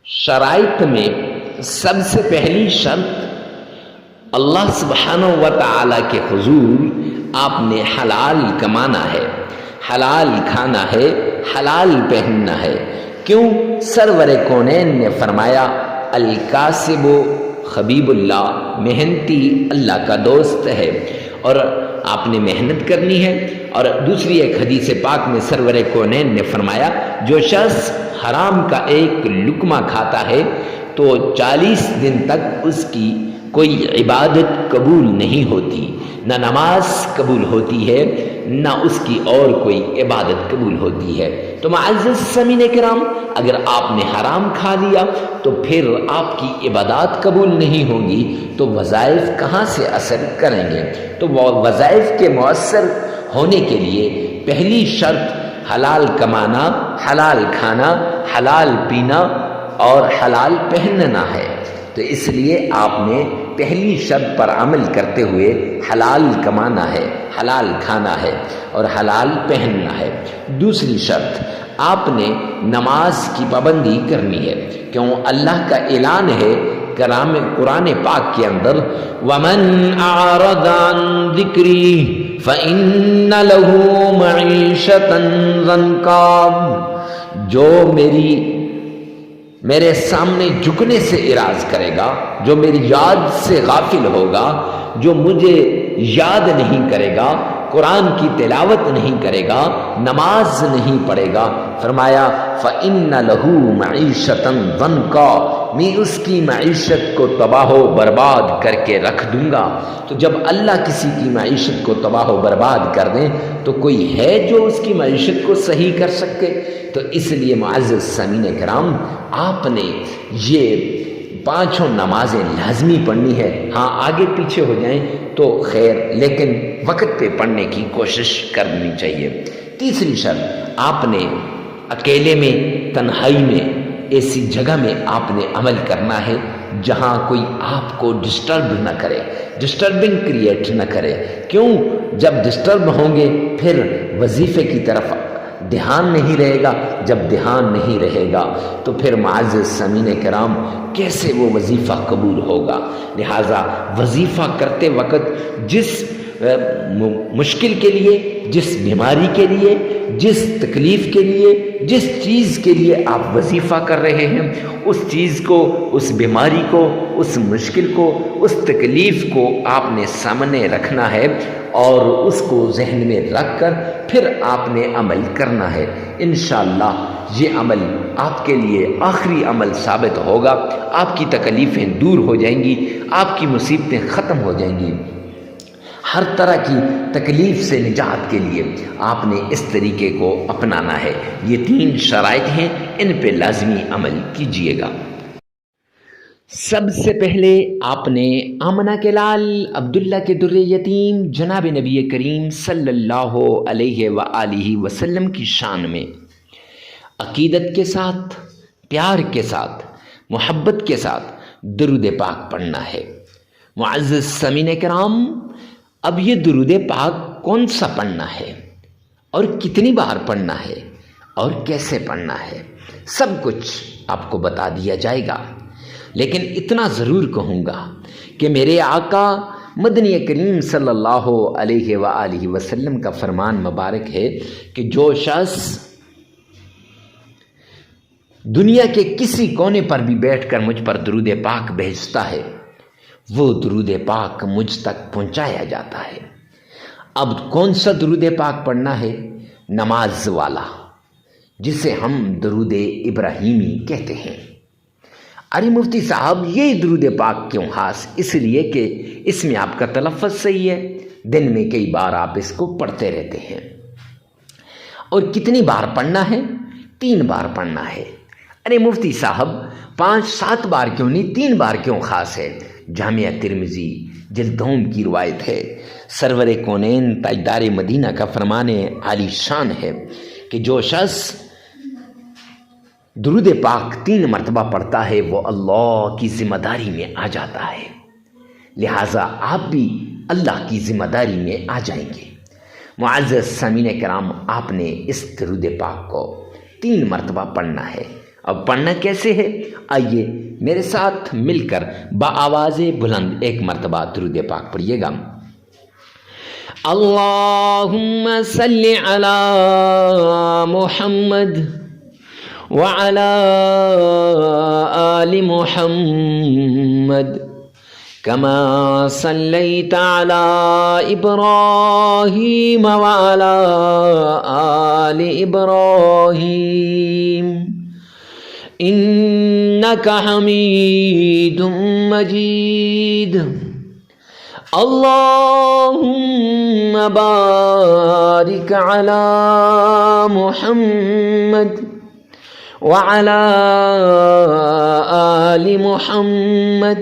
شرائط میں سب سے پہلی شرط اللہ سبحانہ و تعالیٰ کے حضور آپ نے حلال کمانا ہے، حلال کھانا ہے، حلال پہننا ہے۔ کیوں؟ سرور کونین نے فرمایا الکاسب حبیب اللہ، محنتی اللہ کا دوست ہے، اور آپ نے محنت کرنی ہے۔ اور دوسری ایک حدیث پاک میں سرور کونین نے فرمایا جو شخص حرام کا ایک لقمہ کھاتا ہے تو 40 دن تک اس کی کوئی عبادت قبول نہیں ہوتی، نہ نماز قبول ہوتی ہے، نہ اس کی اور کوئی عبادت قبول ہوتی ہے۔ تو معزز سامعین کرام، اگر آپ نے حرام کھا لیا تو پھر آپ کی عبادات قبول نہیں ہوں گی، تو وظائف کہاں سے اثر کریں گے؟ تو وظائف کے مؤثر ہونے کے لیے پہلی شرط حلال کمانا، حلال کھانا، حلال پینا اور حلال پہننا ہے۔ تو اس لیے آپ نے پہلی شرط پر عمل کرتے ہوئے حلال کمانا ہے، حلال کھانا ہے اور حلال پہننا ہے۔ دوسری شرط، آپ نے نماز کی پابندی کرنی ہے، کیوں اللہ کا اعلان ہے قرآن پاک کے اندر وَمَنْ أَعْرَضَ عَنْ ذِكْرِي فَإِنَّ لَهُ مَعِيشَةً ضَنْكًا، جو میرے سامنے جھکنے سے اعراض کرے گا، جو میری یاد سے غافل ہوگا، جو مجھے یاد نہیں کرے گا، قرآن کی تلاوت نہیں کرے گا، نماز نہیں پڑھے گا، فرمایا فَإِنَّ لَهُ مَعِيشَةً ضَنْكًا، میں اس کی معیشت کو تباہ و برباد کر کے رکھ دوں گا۔ تو جب اللہ کسی کی معیشت کو تباہ و برباد کر دیں تو کوئی ہے جو اس کی معیشت کو صحیح کر سکے؟ تو اس لیے معزز سامعین کرام، آپ نے یہ 5 نمازیں لازمی پڑھنی ہے۔ ہاں آگے پیچھے ہو جائیں تو خیر، لیکن وقت پہ پڑھنے کی کوشش کرنی چاہیے۔ تیسری شرط، آپ نے اکیلے میں، تنہائی میں، ایسی جگہ میں آپ نے عمل کرنا ہے جہاں کوئی آپ کو ڈسٹرب نہ کرے، ڈسٹربنگ کریٹ نہ کرے۔ کیوں؟ جب ڈسٹرب ہوں گے پھر وظیفے کی طرف دھیان نہیں رہے گا، جب دھیان نہیں رہے گا تو پھر معزز سامعین کرام کیسے وہ وظیفہ قبول ہوگا؟ لہٰذا وظیفہ کرتے وقت جس مشکل کے لیے، جس بیماری کے لیے، جس تکلیف کے لیے، جس چیز کے لیے آپ وظیفہ کر رہے ہیں، اس چیز کو، اس بیماری کو، اس مشکل کو، اس تکلیف کو آپ نے سامنے رکھنا ہے اور اس کو ذہن میں رکھ کر پھر آپ نے عمل کرنا ہے۔ انشاءاللہ یہ عمل آپ کے لیے آخری عمل ثابت ہوگا، آپ کی تکلیفیں دور ہو جائیں گی، آپ کی مصیبتیں ختم ہو جائیں گی۔ ہر طرح کی تکلیف سے نجات کے لیے آپ نے اس طریقے کو اپنانا ہے۔ یہ 3 شرائط ہیں، ان پہ لازمی عمل کیجیے گا۔ سب سے پہلے آپ نے آمنہ کے لال عبداللہ کے در یتیم جناب نبی کریم صلی اللہ علیہ وآلہ وسلم کی شان میں عقیدت کے ساتھ، پیار کے ساتھ، محبت کے ساتھ درود پاک پڑھنا ہے۔ معزز سامعین کرام، اب یہ درود پاک کون سا پڑھنا ہے اور کتنی بار پڑھنا ہے اور کیسے پڑھنا ہے، سب کچھ آپ کو بتا دیا جائے گا، لیکن اتنا ضرور کہوں گا کہ میرے آقا مدنی کریم صلی اللہ علیہ وآلہ وسلم کا فرمان مبارک ہے کہ جو شخص دنیا کے کسی کونے پر بھی بیٹھ کر مجھ پر درود پاک بھیجتا ہے، وہ درود پاک مجھ تک پہنچایا جاتا ہے۔ اب کون سا درود پاک پڑھنا ہے؟ نماز والا، جسے ہم درود ابراہیمی کہتے ہیں۔ ارے مفتی صاحب، یہ درود پاک کیوں خاص؟ اس لیے کہ اس میں آپ کا تلفظ صحیح ہے، دن میں کئی بار آپ اس کو پڑھتے رہتے ہیں۔ اور کتنی بار پڑھنا ہے؟ 3 بار پڑھنا ہے۔ ارے مفتی صاحب، 5-7 بار کیوں نہیں، 3 بار کیوں خاص ہے؟ جامعہ ترمذی جلد 2 کی روایت ہے، سرور کونین تاجدار مدینہ کا فرمان عالی شان ہے کہ جو شخص درود پاک 3 مرتبہ پڑھتا ہے وہ اللہ کی ذمہ داری میں آ جاتا ہے۔ لہٰذا آپ بھی اللہ کی ذمہ داری میں آ جائیں گے۔ معزز سامعین کرام، آپ نے اس درود پاک کو 3 مرتبہ پڑھنا ہے اب پڑھنا کیسے ہے؟ آئیے میرے ساتھ مل کر بآواز بلند ایک مرتبہ درود پاک پڑھیے گا۔ اللہم صلی علی محمد وعلی آل محمد کما صلیت علی ابراہیم وعلی آل ابراہیم انک حمید مجید۔ اللہم بارک علی محمد وعلی آل محمد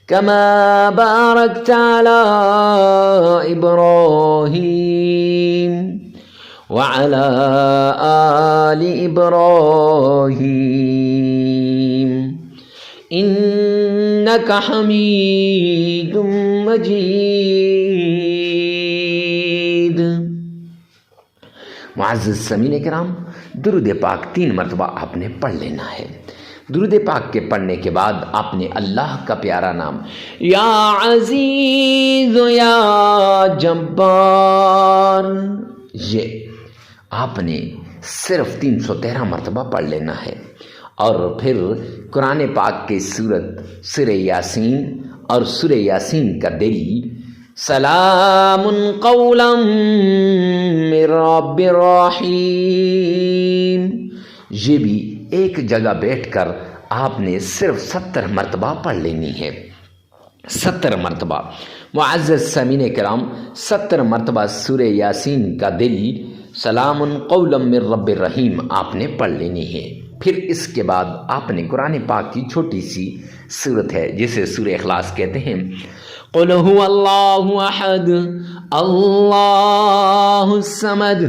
کما بارکت علی ابراہیم وعلی آل ابراہیم انک حمید مجید۔ معزز سامعین کرام، درود پاک 3 مرتبہ آپ نے پڑھ لینا ہے۔ درود پاک کے پڑھنے کے بعد آپ نے اللہ کا پیارا نام یا عزیز یا جبار، یہ آپ نے صرف 313 مرتبہ پڑھ لینا ہے، اور پھر قرآن پاک کے سورہ یاسین اور سورہ یاسین کا دلیل سلام قولا من رب الرحیم، یہ بھی ایک جگہ بیٹھ کر آپ نے صرف 70 مرتبہ پڑھ لینی ہے، 70 مرتبہ۔ معزز سامعین کرام، 70 مرتبہ سورہ یاسین کا دلیل سلام قولا من رب الرحیم آپ نے پڑھ لینی ہے۔ پھر اس کے بعد آپ نے قرآن پاک کی چھوٹی سی سورت ہے جسے سورہ اخلاص کہتے ہیں، قل هو اللہ احد اللہ الصمد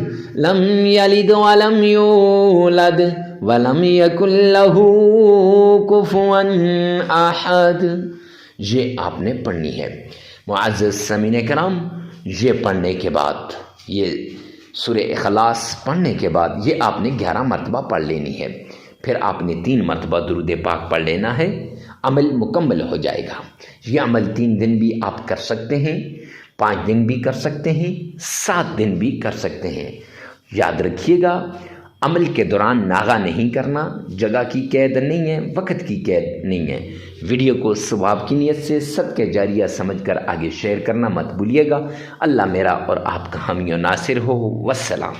لم یلد ولم یولد ولم یکن له کفوا احد، یہ آپ نے پڑھنی ہے۔ معزز سامعین کرام، یہ پڑھنے کے بعد، یہ سورہ اخلاص پڑھنے کے بعد یہ آپ نے 11 مرتبہ پڑھ لینی ہے۔ پھر آپ نے 3 مرتبہ درود پاک پڑھ لینا ہے، عمل مکمل ہو جائے گا۔ یہ عمل 3 دن بھی آپ کر سکتے ہیں، 5 دن بھی کر سکتے ہیں، 7 دن بھی کر سکتے ہیں۔ یاد رکھیے گا، عمل کے دوران ناغہ نہیں کرنا، جگہ کی قید نہیں ہے، وقت کی قید نہیں ہے۔ ویڈیو کو ثواب کی نیت سے صدقہ جاریہ سمجھ کر آگے شیئر کرنا مت بھولیے گا۔ اللہ میرا اور آپ کا حامی و ناصر ہو۔ والسلام۔